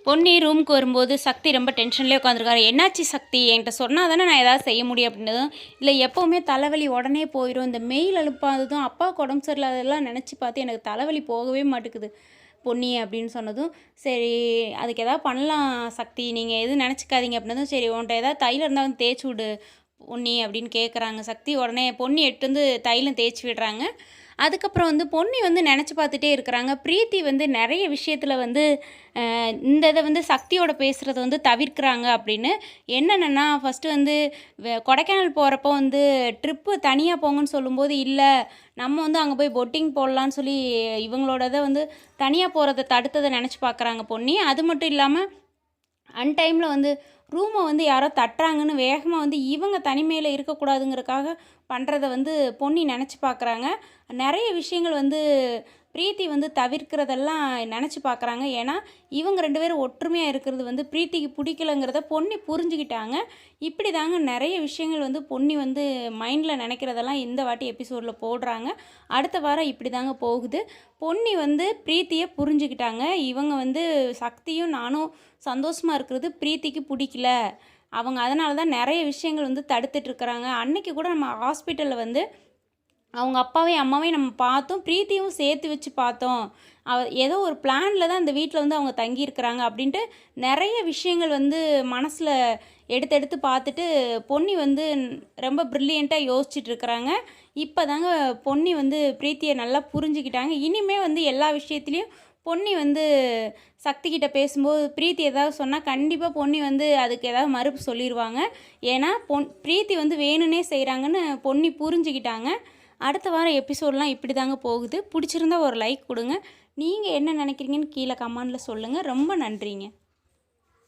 பொன்னி ரூமுக்கு வரும்போது சக்தி ரொம்ப டென்ஷன்லேயே உட்காந்துருக்காரு. என்னாச்சு சக்தி, என்கிட்ட சொன்னால் தானே நான் ஏதாவது செய்ய முடியும் அப்படின்னதும், இல்லை எப்போவுமே தலைவலி உடனே போயிடும், இந்த மெயில் அனுப்பாததும் அப்பாவுக்கு உடம்பு சரியில்லாததெல்லாம் நினச்சி பார்த்து எனக்கு தலைவலி போகவே மாட்டேக்குது பொன்னி அப்படின்னு சொன்னதும், சரி அதுக்கு எதாவது பண்ணலாம் சக்தி, நீங்கள் எதுவும் நினச்சிக்காதீங்க அப்படின்னதும், சரி உன்ட்ட ஏதாவது தைலம் இருந்தால் வந்து தேய்ச்சி விடு பொன்னி அப்படின்னு கேட்குறாங்க சக்தி. உடனே பொன்னி எடுத்து வந்து தைலம் தேய்ச்சி விடுறாங்க. அதுக்கப்புறம் வந்து பொன்னி வந்து நினச்சி பார்த்துட்டே இருக்கிறாங்க. பிரீத்தி வந்து நிறைய விஷயத்தில் வந்து இந்த இதை வந்து சக்தியோட பேசுகிறத வந்து தவிர்க்கிறாங்க அப்படின்னு. என்னென்னா ஃபஸ்ட்டு வந்து கொடைக்கானல் போகிறப்போ வந்து ட்ரிப்பு தனியாக போங்கன்னு சொல்லும்போது, இல்லை நம்ம வந்து அங்கே போய் பொட்டிங் போடலான்னு சொல்லி இவங்களோட இதை வந்து தனியாக போகிறத தடுத்ததை நினச்சி பார்க்குறாங்க பொன்னி. அது மட்டும் இல்லாமல் அன்டைமில் வந்து ரூமை வந்து யாரோ தட்டுறாங்கன்னு வேகமாக வந்து இவங்க தனிமையில் இருக்கக்கூடாதுங்கிறதுக்காக பண்ணுறத வந்து பொன்னி நினச்சி பார்க்குறாங்க. நிறைய விஷயங்கள் வந்து பிரீத்தி வந்து தவிர்க்கிறதெல்லாம் நினச்சி பார்க்குறாங்க. ஏன்னா இவங்க 2 பேரும் ஒற்றுமையாக இருக்கிறது வந்து பிரீத்திக்கு பிடிக்கலங்கிறத பொன்னி புரிஞ்சுக்கிட்டாங்க. இப்படி தாங்க நிறைய விஷயங்கள் வந்து பொன்னி வந்து மைண்டில் நினைக்கிறதெல்லாம் இந்த வாட்டி எபிசோடில் போடுறாங்க. அடுத்த வாரம் இப்படி தாங்க போகுது. பொன்னி வந்து பிரீத்தியை புரிஞ்சுக்கிட்டாங்க. இவங்க வந்து சக்தியும் நானும் சந்தோஷமாக இருக்கிறது பிரீத்திக்கு பிடிக்கல, அவங்க அதனால தான் நிறைய விஷயங்கள் வந்து தடுத்துட்ருக்குறாங்க. அன்றைக்கி கூட நம்ம ஹாஸ்பிட்டலில் வந்து அவங்க அப்பாவையும் அம்மாவையும் நம்ம பார்த்தோம், பிரீத்தியும் சேர்த்து வச்சு பார்த்தோம். ஏதோ ஒரு பிளானில் தான் அந்த வீட்டில் வந்து அவங்க தங்கியிருக்கிறாங்க அப்படின்ட்டு நிறைய விஷயங்கள் வந்து மனசில் எடுத்து எடுத்து பார்த்துட்டு பொன்னி வந்து ரொம்ப ப்ரில்லியண்ட்டாக யோசிச்சுட்டு இருக்கிறாங்க. இப்போ தாங்க பொன்னி வந்து பிரீத்தியை நல்லா புரிஞ்சுக்கிட்டாங்க. இனிமேல் வந்து எல்லா விஷயத்துலேயும் பொன்னி வந்து சக்திகிட்ட பேசும்போது பிரீத்தி ஏதாவது சொன்னால் கண்டிப்பாக பொன்னி வந்து அதுக்கு ஏதாவது மறுப்பு சொல்லிடுவாங்க. ஏன்னா பிரீத்தி வந்து வேணும்னே செய்கிறாங்கன்னு பொன்னி புரிஞ்சுக்கிட்டாங்க. அடுத்த வாரம் எபிசோடெலாம் இப்படி தாங்க போகுது. பிடிச்சிருந்தா ஒரு லைக் கொடுங்க. நீங்கள் என்ன நினைக்கிறீங்கன்னு கீழே கமெண்டில் சொல்லுங்கள். ரொம்ப நன்றிங்க.